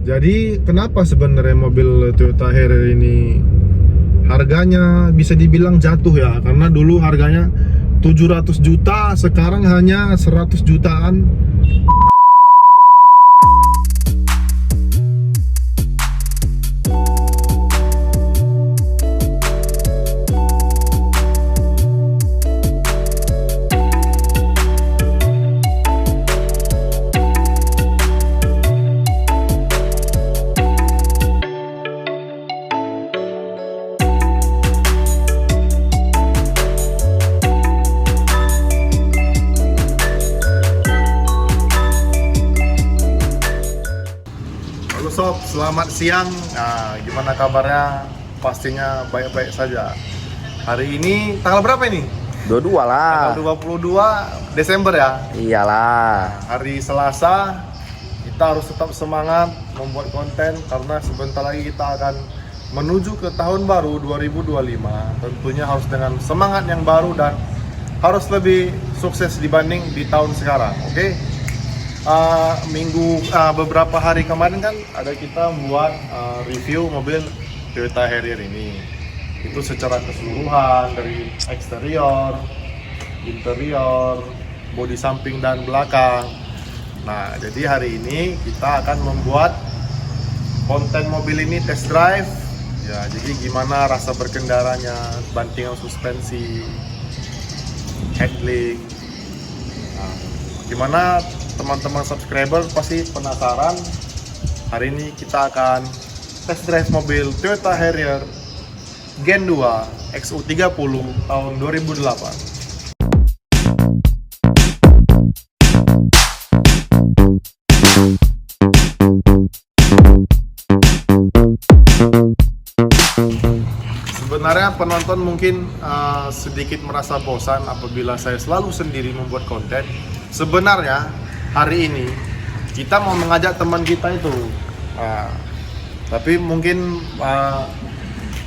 Jadi kenapa sebenarnya mobil Toyota Harrier ini harganya bisa dibilang jatuh ya? Karena dulu harganya 700 juta, sekarang hanya 100 jutaan. Halo sob, selamat siang. Nah, gimana kabarnya? Pastinya baik-baik saja. Hari ini tanggal berapa ini? 22 lah. Tanggal 22 Desember ya. Iyalah. Hari Selasa. Kita harus tetap semangat membuat konten karena sebentar lagi kita akan menuju ke tahun baru 2025. Tentunya harus dengan semangat yang baru dan harus lebih sukses dibanding di tahun sekarang. Oke? Beberapa hari kemarin kan ada kita membuat review mobil Toyota Harrier ini. Itu secara keseluruhan dari eksterior, interior, bodi samping dan belakang. Nah, jadi hari ini kita akan membuat konten mobil ini test drive. Ya, jadi gimana rasa berkendaranya, bantingan suspensi, handling. Nah, gimana teman-teman subscriber pasti penasaran. Hari ini kita akan test drive mobil Toyota Harrier Gen 2 XU30 tahun 2008. Sebenarnya penonton mungkin sedikit merasa bosan apabila saya selalu sendiri membuat konten. Sebenarnya hari ini kita mau mengajak teman kita itu, tapi mungkin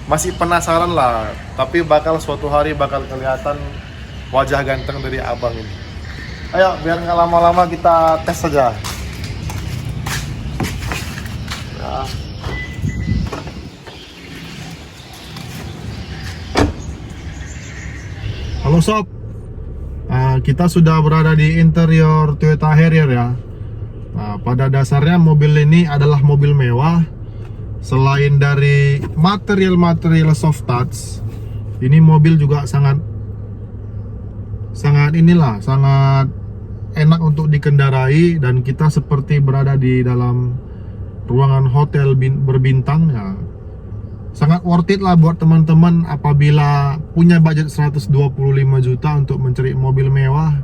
masih penasaran lah. Tapi suatu hari bakal kelihatan wajah ganteng dari abang ini. Ayo, biar nggak lama-lama kita tes saja. Ya. Halo sob, kita sudah berada di interior Toyota Harrier ya. Nah, pada dasarnya mobil ini adalah mobil mewah. Selain dari material soft touch, ini mobil juga sangat enak untuk dikendarai dan kita seperti berada di dalam ruangan hotel berbintang ya. Sangat worth it lah buat teman-teman apabila punya budget 125 juta untuk mencari mobil mewah.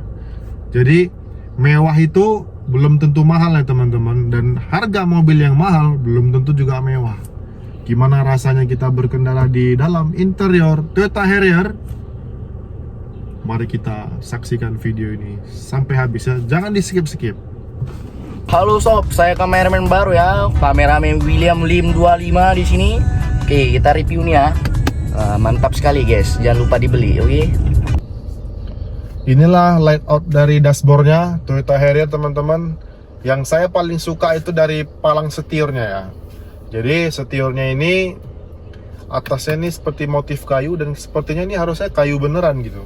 Jadi mewah itu belum tentu mahal ya teman-teman, dan harga mobil yang mahal belum tentu juga mewah. Gimana rasanya kita berkendara di dalam interior Toyota Harrier? Mari kita saksikan video ini sampai habis ya, jangan di skip-skip. Halo sob, saya kameramen baru ya, kameramen William Lim 25 di sini. Oke, kita review nih ya. Mantap sekali guys, jangan lupa dibeli, oke? Inilah layout dari dashboardnya Toyota Harrier teman-teman. Yang saya paling suka itu dari palang setirnya ya. Jadi setirnya ini atasnya ini seperti motif kayu dan sepertinya ini harusnya kayu beneran gitu.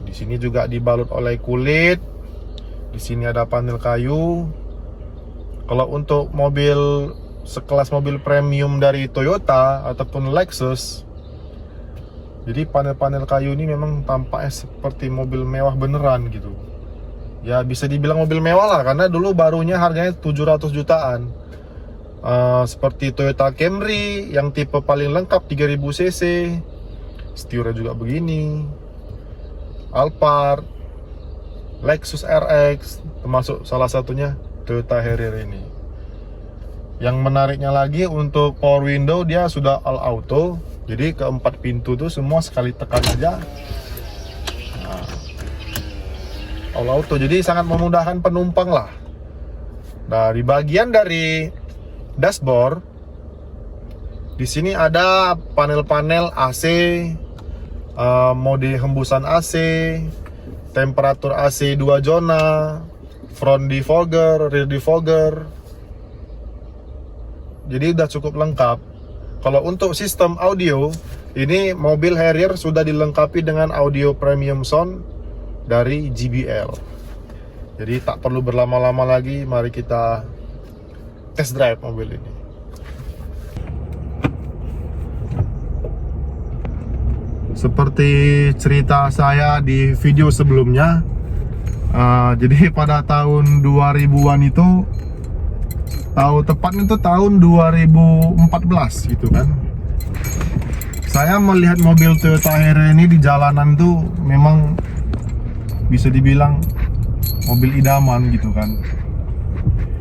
Di sini juga dibalut oleh kulit. Di sini ada panel kayu. Kalau untuk mobil sekelas mobil premium dari Toyota ataupun Lexus, jadi panel-panel kayu ini memang tampaknya seperti mobil mewah beneran gitu. Ya bisa dibilang mobil mewah lah, karena dulu barunya harganya 700 jutaan. Seperti Toyota Camry yang tipe paling lengkap 3000 cc, setirnya juga begini, Alphard, Lexus RX, termasuk salah satunya Toyota Harrier ini. Yang menariknya lagi untuk power window dia sudah all auto, jadi keempat pintu tuh semua sekali tekan aja all auto, jadi sangat memudahkan penumpang lah. Nah, di bagian dari dashboard di sini ada panel-panel AC, mode hembusan AC, temperatur AC 2 zona, front defogger, rear defogger. jadi udah cukup lengkap. Kalau untuk sistem audio, ini mobil Harrier sudah dilengkapi dengan audio premium sound dari JBL. Jadi tak perlu berlama-lama lagi, mari kita test drive mobil ini. Seperti cerita saya di video sebelumnya, jadi pada tahun 2000-an itu, tepatnya itu tahun 2014 gitu kan, saya melihat mobil Toyota Harrier ini di jalanan tuh memang bisa dibilang mobil idaman gitu kan.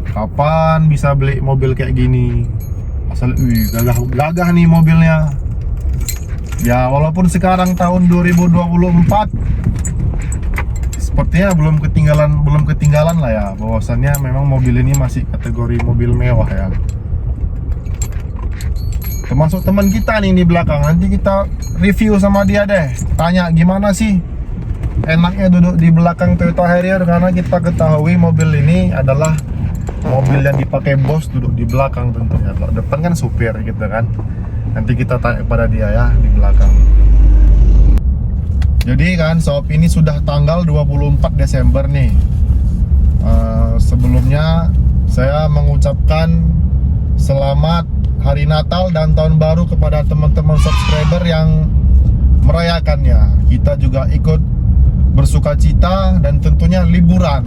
Kapan bisa beli mobil kayak gini? Asal gagah nih mobilnya. Ya walaupun sekarang tahun 2024 sepertinya belum ketinggalan lah ya, bahwasannya memang mobil ini masih kategori mobil mewah ya. Termasuk teman kita nih di belakang, nanti kita review sama dia deh. Tanya gimana sih enaknya duduk di belakang Toyota Harrier, karena kita ketahui mobil ini adalah mobil yang dipakai bos duduk di belakang tentunya. Kalau depan kan supir gitu kan. Nanti kita tanya kepada dia ya di belakang. Jadi kan sob, ini sudah tanggal 24 Desember nih. Sebelumnya saya mengucapkan selamat Hari Natal dan Tahun Baru kepada teman-teman subscriber yang merayakannya. Kita juga ikut bersuka cita dan tentunya liburan.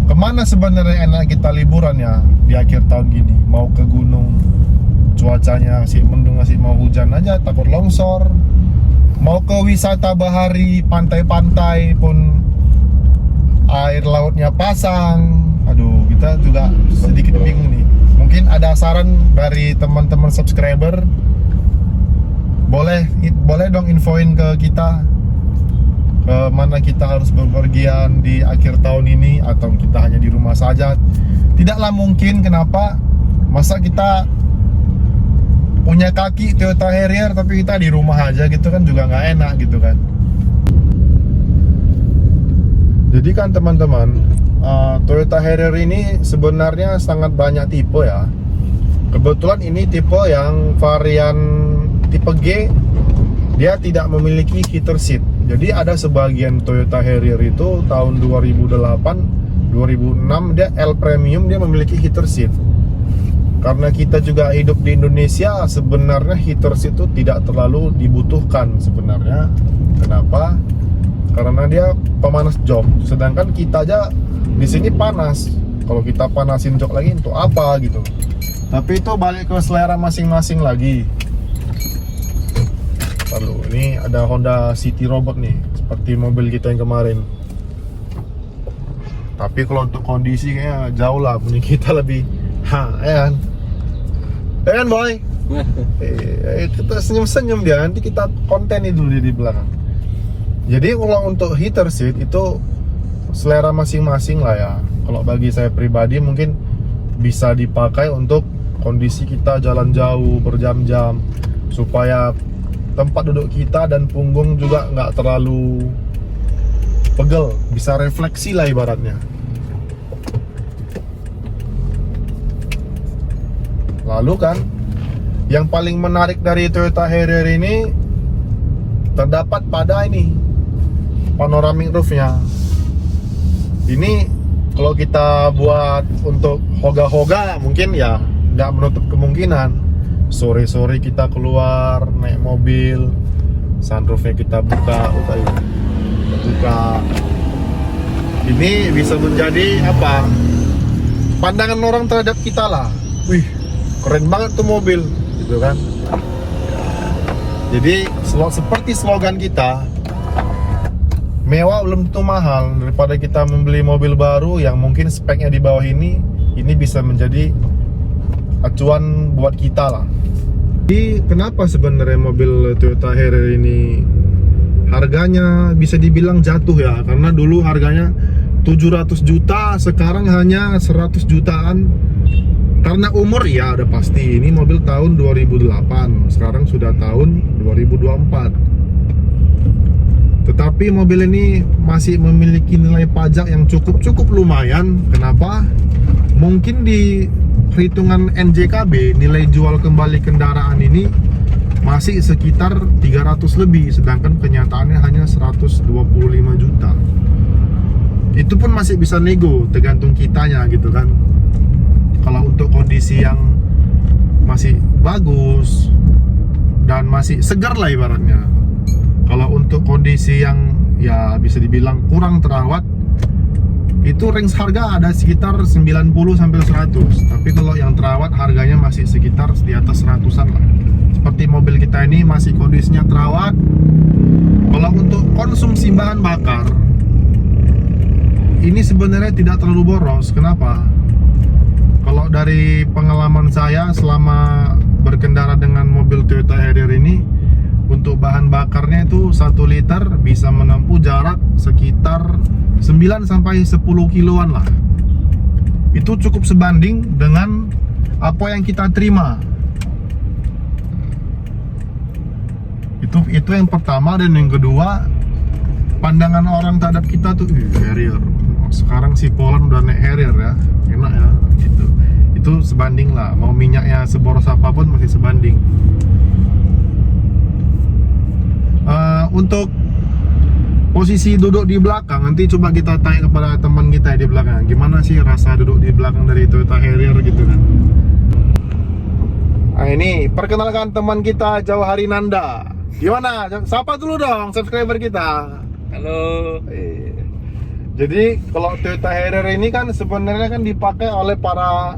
Kemana sebenarnya enak kita liburan ya di akhir tahun gini? Mau ke gunung, cuacanya masih mendung, masih mau hujan aja, takut longsor. Mau ke wisata bahari, pantai-pantai pun air lautnya pasang. Aduh, kita juga sedikit bingung nih. Mungkin ada saran dari teman-teman subscriber, boleh dong infoin ke kita mana kita harus bepergian di akhir tahun ini, atau kita hanya di rumah saja. Tidaklah mungkin, kenapa masa kita punya kaki Toyota Harrier tapi kita di rumah aja gitu kan, juga nggak enak gitu kan. Jadi kan teman-teman, Toyota Harrier ini sebenarnya sangat banyak tipe ya. Kebetulan ini tipe yang varian tipe G, dia tidak memiliki heater seat. Jadi ada sebagian Toyota Harrier itu tahun 2008, 2006 dia L Premium, dia memiliki heater seat. Karena kita juga hidup di Indonesia, sebenarnya heater seat itu tidak terlalu dibutuhkan sebenarnya. Kenapa? Karena dia pemanas jok. Sedangkan kita aja di sini panas. Kalau kita panasin jok lagi untuk apa gitu. Tapi itu balik ke selera masing-masing lagi. Lalu ini ada Honda City Robot nih, seperti mobil kita yang kemarin. Tapi kalau untuk kondisi kayaknya jauh lah punya kita lebih ya kan boy. Kita senyum-senyum dia, nanti kita konten itu dulu di belakang. Jadi kalau untuk heater seat itu selera masing-masing lah ya. Kalau bagi saya pribadi mungkin bisa dipakai untuk kondisi kita jalan jauh berjam-jam, supaya tempat duduk kita dan punggung juga nggak terlalu pegel, bisa refleksi lah ibaratnya. Lalu kan yang paling menarik dari Toyota Harrier ini terdapat pada ini panoramic roofnya. Ini kalau kita buat untuk hoga-hoga mungkin ya nggak menutup kemungkinan. Sore-sore kita keluar naik mobil, sunroofnya kita buka. Ini bisa menjadi apa? Pandangan orang terhadap kita lah. Wih, keren banget tuh mobil, gitu kan? Jadi seperti slogan kita, mewah belum tentu mahal. Daripada kita membeli mobil baru yang mungkin speknya di bawah ini bisa menjadi acuan buat kita lah. Jadi kenapa sebenarnya mobil Toyota Harrier ini harganya bisa dibilang jatuh ya? Karena dulu harganya 700 juta, sekarang hanya 100 jutaan. Karena umur ya udah pasti, ini mobil tahun 2008, sekarang sudah tahun 2024. Tetapi mobil ini masih memiliki nilai pajak yang cukup lumayan. Kenapa? Mungkin di hitungan NJKB, nilai jual kembali kendaraan ini masih sekitar 300 lebih, sedangkan kenyataannya hanya 125 juta. Itu pun masih bisa nego, tergantung kitanya gitu kan. Kalau untuk kondisi yang masih bagus dan masih segar lah ibaratnya. Kalau untuk kondisi yang ya bisa dibilang kurang terawat, itu range harga ada sekitar 90 sampai 100. Tapi kalau yang terawat harganya masih sekitar di atas 100-an lah. Seperti mobil kita ini masih kondisinya terawat. Kalau untuk konsumsi bahan bakar, ini sebenarnya tidak terlalu boros. Kenapa? Kalau dari pengalaman saya selama berkendara dengan mobil Toyota Harrier ini, untuk bahan bakarnya itu 1 liter bisa menempuh jarak sekitar 9 sampai 10 kiloan lah. Itu cukup sebanding dengan apa yang kita terima. Itu yang pertama. Dan yang kedua, pandangan orang terhadap kita tuh Harrier. Sekarang si Poland udah naik Harrier ya, enak ya gitu. Itu sebanding lah, mau minyaknya seboros apapun masih sebanding. Untuk posisi duduk di belakang, nanti coba kita tanya kepada teman kita di belakang, gimana sih rasa duduk di belakang dari Toyota Harrier gitu kan. Nah ini, perkenalkan teman kita Jauhari Nanda. Gimana? Sapa dulu dong subscriber kita. Halo. Jadi kalau Toyota Harrier ini kan sebenarnya kan dipakai oleh para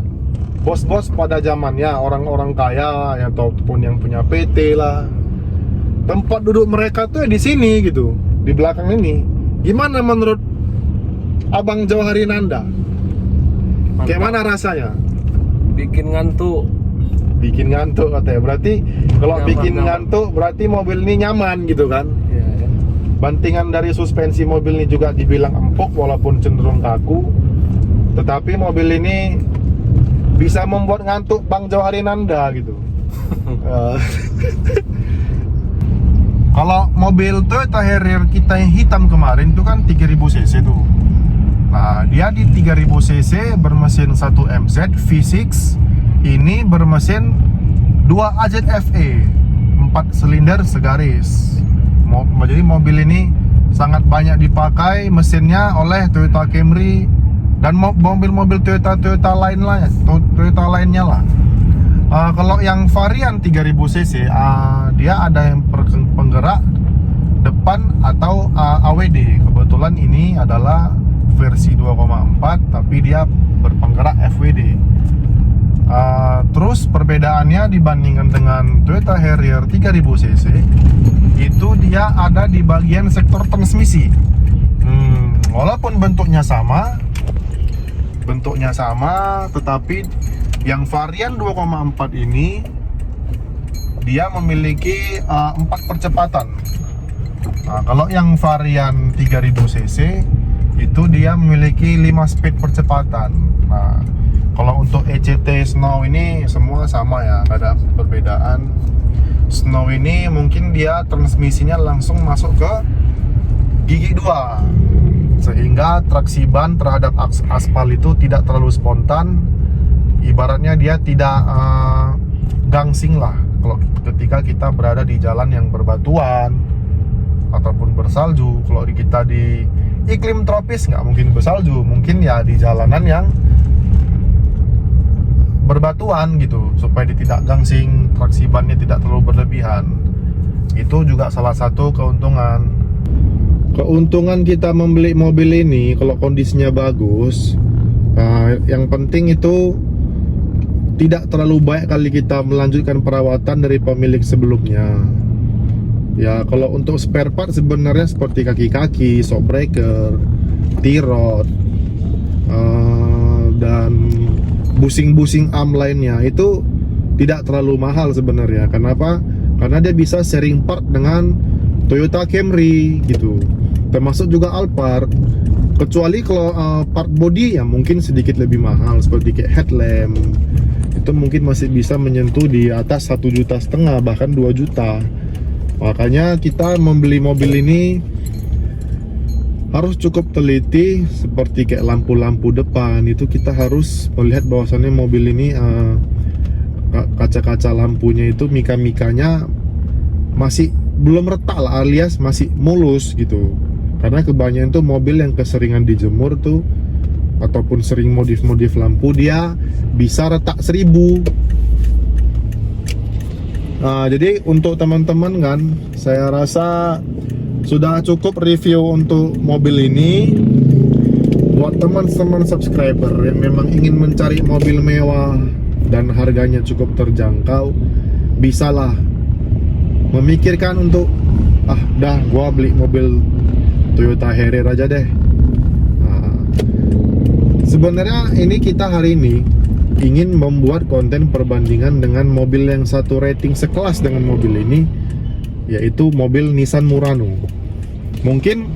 bos-bos pada zamannya, orang-orang kaya ya, ataupun yang punya PT lah. Tempat duduk mereka tuh di sini gitu, di belakang ini. Gimana menurut Abang Jauhari Nanda? Mantap. Kayak mana rasanya? Bikin ngantuk. Bikin ngantuk katanya. Berarti kalau Nyaman, bikin nyaman. ngantuk berarti mobil ini nyaman gitu kan? Ya, ya. Bantingan dari suspensi mobil ini juga dibilang empuk walaupun cenderung kaku. Tetapi mobil ini bisa membuat ngantuk Bang Jauhari Nanda gitu. Kalau mobil Toyota Harrier kita yang hitam kemarin itu kan 3000 cc tuh. Nah, dia di 3000 cc bermesin 1 MZ V6. Ini bermesin 2 AZFE 4 silinder segaris. Jadi mobil ini sangat banyak dipakai mesinnya oleh Toyota Camry dan mobil-mobil Toyota lainnya lah. Kalau yang varian 3000 cc dia ada yang penggerak depan atau AWD. Kebetulan ini adalah versi 2,4 tapi dia berpenggerak FWD. Terus perbedaannya dibandingkan dengan Toyota Harrier 3000 cc, itu dia ada di bagian sektor transmisi. Walaupun bentuknya sama, tetapi yang varian 2,4 ini dia memiliki 4 percepatan. Nah, kalau yang varian 3000 cc itu dia memiliki 5 speed percepatan. Nah, kalau untuk ECT Snow ini semua sama ya, nggak ada perbedaan. Snow ini mungkin dia transmisinya langsung masuk ke gigi 2, sehingga traksi ban terhadap aspal itu tidak terlalu spontan. Ibaratnya dia tidak gangsing lah kalau ketika kita berada di jalan yang berbatuan ataupun bersalju. Kalau kita di iklim tropis nggak mungkin bersalju, mungkin ya di jalanan yang berbatuan gitu, supaya dia tidak gangsing, traksi bannya tidak terlalu berlebihan. Itu juga salah satu keuntungan kita membeli mobil ini. Kalau kondisinya bagus, yang penting itu tidak terlalu banyak kali kita melanjutkan perawatan dari pemilik sebelumnya. Ya, kalau untuk spare part sebenarnya seperti kaki-kaki, shock breaker, T-rod, dan busing-busing arm lainnya itu tidak terlalu mahal sebenarnya. Kenapa? Karena dia bisa sharing part dengan Toyota Camry gitu, termasuk juga Alphard. Kecuali kalau part body ya mungkin sedikit lebih mahal, seperti kayak headlamp, itu mungkin masih bisa menyentuh di atas 1,5 juta, bahkan 2 juta. Makanya kita membeli mobil ini harus cukup teliti, seperti kayak lampu-lampu depan itu kita harus melihat bahwasannya mobil ini kaca-kaca lampunya itu mika-mikanya masih belum retak lah, alias masih mulus gitu. Karena kebanyakan tuh mobil yang keseringan dijemur tuh ataupun sering modif-modif lampu, dia bisa retak 1000. Nah, jadi untuk teman-teman kan, saya rasa sudah cukup review untuk mobil ini. Buat teman-teman subscriber yang memang ingin mencari mobil mewah dan harganya cukup terjangkau, bisalah memikirkan untuk gua beli mobil Toyota Harrier aja deh. Nah, sebenarnya ini kita hari ini ingin membuat konten perbandingan dengan mobil yang satu rating sekelas dengan mobil ini, yaitu mobil Nissan Murano. Mungkin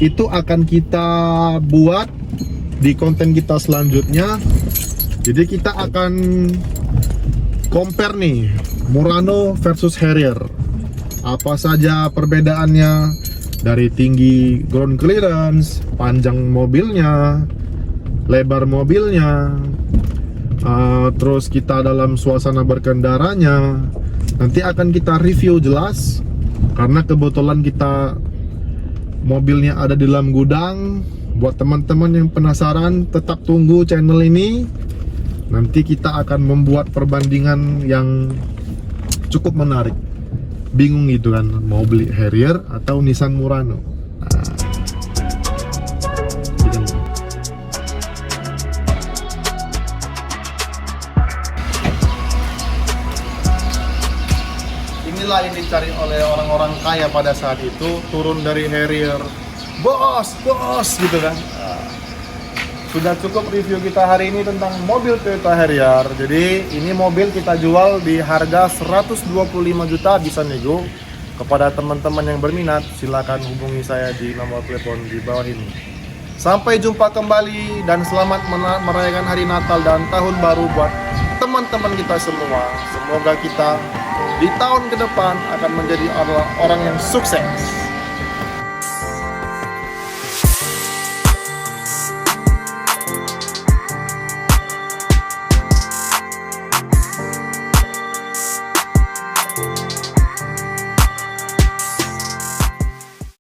itu akan kita buat di konten kita selanjutnya. Jadi kita akan compare nih Murano versus Harrier. Apa saja perbedaannya dari tinggi ground clearance, panjang mobilnya, lebar mobilnya, terus kita dalam suasana berkendaranya. Nanti akan kita review jelas, karena kebetulan kita mobilnya ada di dalam gudang. Buat teman-teman yang penasaran, tetap tunggu channel ini. Nanti kita akan membuat perbandingan yang cukup menarik. Bingung gitu kan, mau beli Harrier atau Nissan Murano. Inilah yang dicari oleh orang-orang kaya pada saat itu, turun dari Harrier, bos gitu kan. Sudah cukup review kita hari ini tentang mobil Toyota Harrier. Jadi ini mobil kita jual di harga 125 juta, bisa nego. Kepada teman-teman yang berminat, silakan hubungi saya di nomor telepon di bawah ini. Sampai jumpa kembali dan selamat merayakan hari Natal dan Tahun Baru buat teman-teman kita semua. Semoga kita di tahun ke depan akan menjadi orang yang sukses.